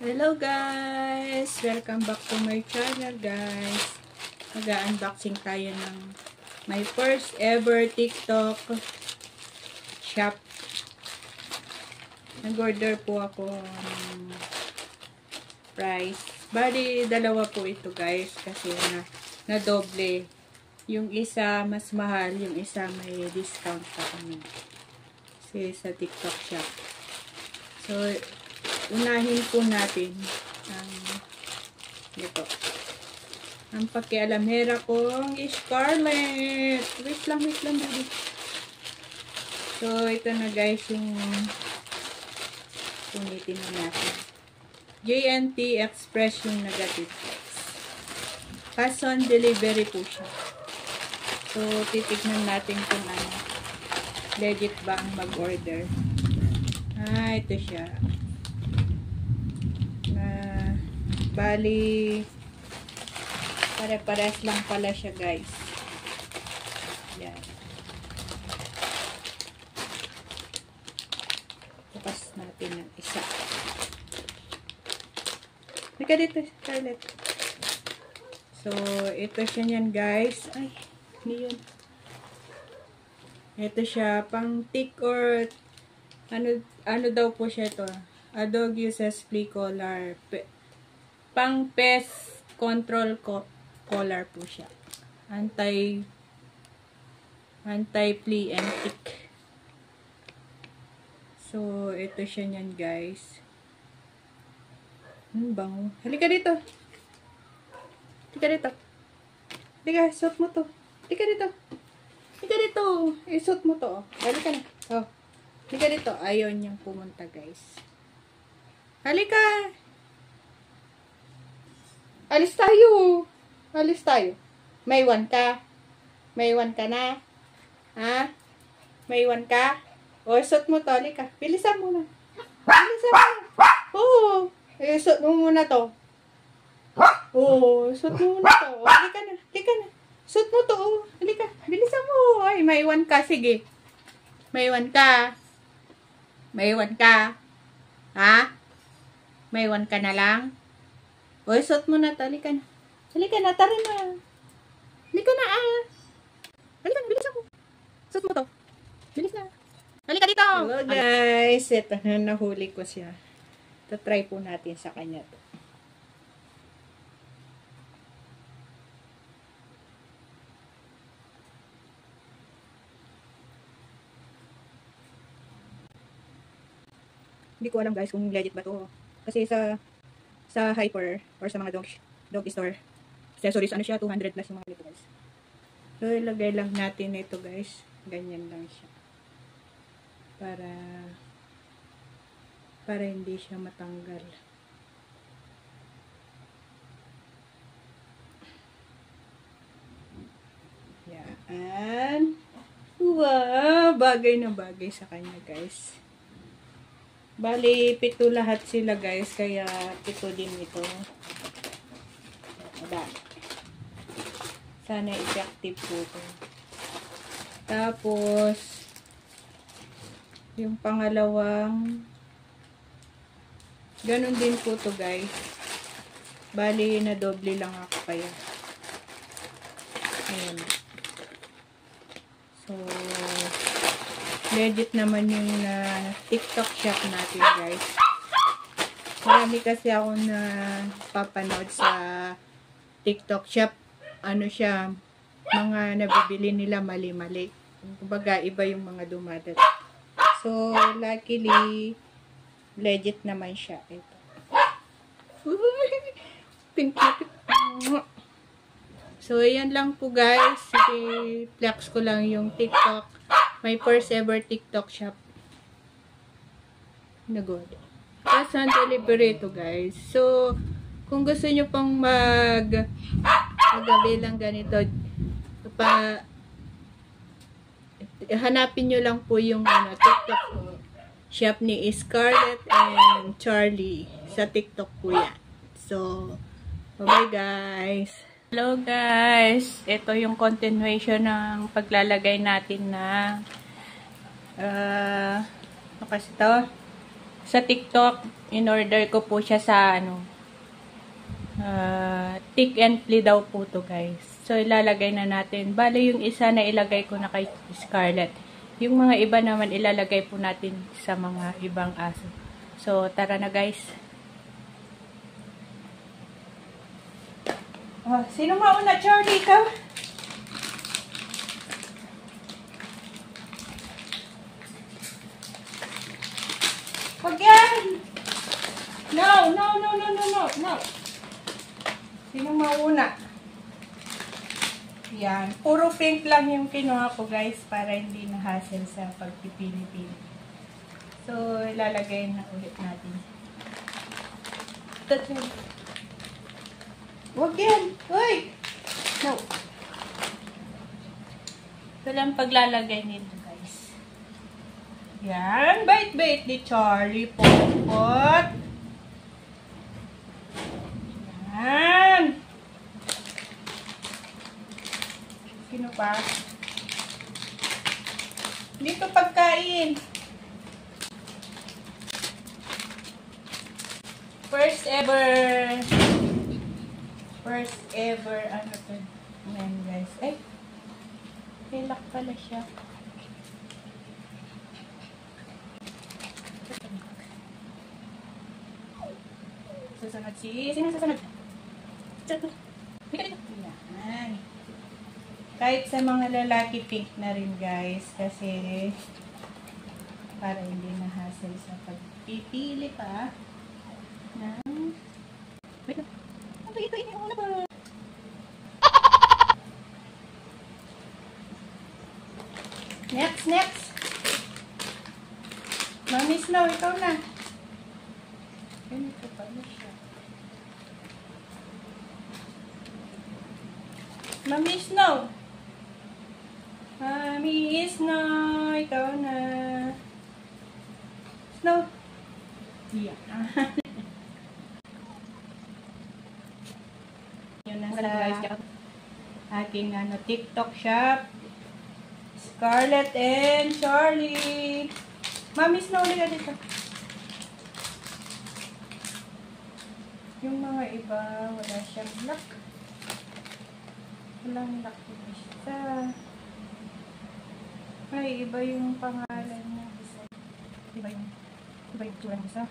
Hello guys! Welcome back to my channel guys. Mag-unboxing tayo ng my first ever TikTok shop. Nag-order po ako ng price. Bali, dalawa po ito guys kasi na doble. Yung isa mas mahal, yung isa may discount pa kami. Kasi sa TikTok shop. So, unahin po natin ang ito. Ang pakialamera kong Scarlett. Wait lang baby. So, ito na guys yung punitin na natin. JNT Express yung negative guys. Cash on delivery po siya. So, titignan natin kung ano. Legit ba ang mag-order. Ito siya. Bali, pare-pares lang pala siya guys. Yan. Bukas natin ng isa. Halika dito, Scarlett. So, ito siya niyan guys. Ay, hindi yun. Ito siya, pang tick or ano daw po siya ito. A dog uses flea collar. Pang pest control collar po siya. Anti-flea and tick. So, ito siya niyan guys. Bango. Halika dito. Halika dito. Halika, suot mo to. Halika dito. Halika dito. Isuot mo to. Halika na. Oh. Halika dito. Ayaw niyang pumunta guys. Halika. Alis tayo. Alis tayo. May iwan ka. May iwan ka na. Ha? May iwan ka? O, suot mo to. Halika. Bilisan mo na. Bilisan mo na. Oo. Suot mo muna to. Oo. Suot mo muna to. Halika na. Halika na. Suot mo to. Halika. Bilisan mo. Ay, may iwan ka. Sige. May iwan ka. May iwan ka. Ha? May iwan ka na lang. O, suot mo na to. Halika na. Halika na. Tara na. Halika na Halika na. Bilis ako. Suot mo to. Bilis na. Halika dito. Hello guys. Ito na. Nahuli ko siya. Try po natin sa kanya to. Hindi ko alam guys kung legit ba to. Kasi sa Hyper or sa mga dog store accessories, ano siya, 200 plus yung mga nito guys. So, ilagay lang natin ito guys. Ganyan lang siya. Para hindi siya matanggal. Yan. Wow! Bagay na bagay sa kanya guys. Bali, 7 lahat sila guys, kaya 7 din ito. Sana effective po ito. Tapos, yung pangalawang, ganun din po ito guys. Bali, na doble lang ako kaya. Ayan. So, legit naman yung TikTok shop natin guys. Marami kasi ako na papanood sa TikTok shop. Ano siya, mga nabibili nila mali-mali. Kumbaga, iba yung mga dumadat. So, luckily, legit naman siya. Ito. So, ayan lang po guys. I-flex ko lang yung TikTok. My first ever TikTok shop. Nagod. Cash on delivery ito guys. So, kung gusto nyo pang magabi lang ganito, hanapin nyo lang po yung TikTok shop ni Scarlett and Charlie. Sa TikTok po yan. So, bye guys. Hello guys. Ito yung continuation ng paglalagay natin na ano kasi to? sa TikTok, in-order ko po siya sa Tick and Play daw po to guys. So, ilalagay na natin. Bale, yung isa na ilagay ko na kay Scarlett. Yung mga iba naman ilalagay po natin sa mga ibang aso. So, tara na guys. Oh, sino mauna, Charlie? Ikaw? Huwag yan! No, no, no, no, no, no, no. Sino mauna? Yan. Puro pink lang yung kinuha ko guys para hindi na hassle sa pagpipili-pili. So, ilalagay na ulit natin. Huwag yan! Uy! No. Ito lang paglalagay nito guys. Yan. Bait-bait ni Charlie. Pot-pot. Yan. Sino pa? Dito pagkain. First ever, ano to? Ayan guys. Ay, may lock pala siya. Susunod sino susunod? Yan. Kahit sa mga lalaki, pink na rin guys. Kasi, para hindi na hassle sa pagpipili pa ng... Wait lang. Ito, iniuna ba? Next. Mami Snow, ikaw na. Ganito pala siya. Mami Snow. Mami Snow, ikaw na. Snow. Yeah. Yun na sa aking TikTok shop. Scarlett and Charlie. Mami Snow, ulit ka dito. Yung mga iba, wala siyang lock. Walang lock yung isa. Ay, iba yung pangalan niya. Iba yung tsura ng isa.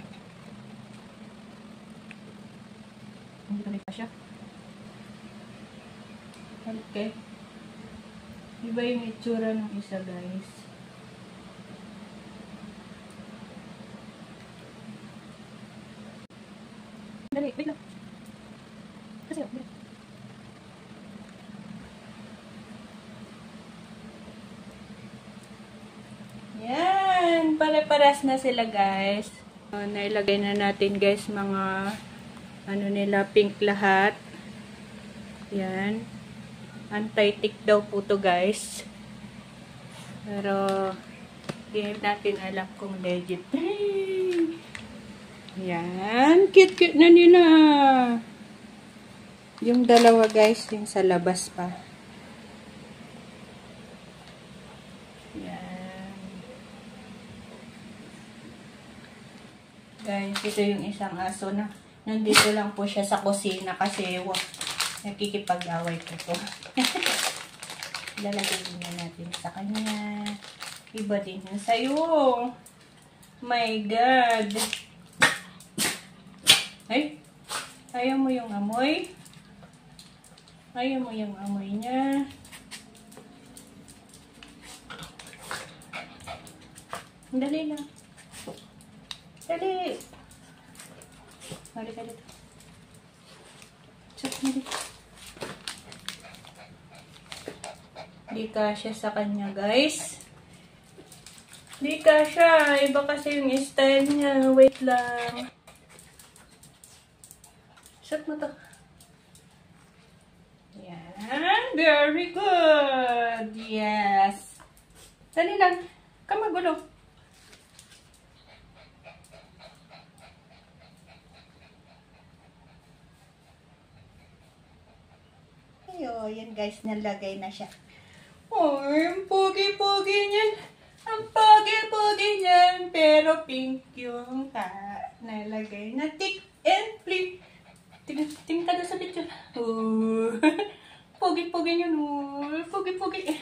Hindi tuloy pa siya. Okay. Iba yung itsura ng isa, guys. Dali, wait lang. Kasi, wait. Yan. Pare-paras na sila, guys. Nailagay na natin, guys, mga nila, pink lahat. Yan. Anti-tick daw po to guys. Pero, hindi natin alam kung legit. Yan. Cute-cute na nila. Yung dalawa guys, yung sa labas pa. Yan. Guys, ito yung isang aso na nandito lang po siya sa kusina kasi nakikipag-away ko to. Lalagay na natin sa kanya. Iba din yun sa'yo. My God. Ay, ayaw mo yung amoy? Ayaw mo yung amoy niya? Dali lang. Dali. Mali ka dito. Chok mo dito. Di kasya sa kanya, guys. Di kasya. Iba kasi yung style niya. Wait lang. Shot mo to. Yan. Very good. Yes. Dali lang. Kamagulo. Ayo, yan guys. Nalagay na siya. Oh, yung pogi-pogi niyan. Ang pogi-pogi niyan, pero pink yung nalagay na tick and flick. Tingin ka na sa picture. Oh. Pogi-pogi niyan, oh. Pogi-pogi.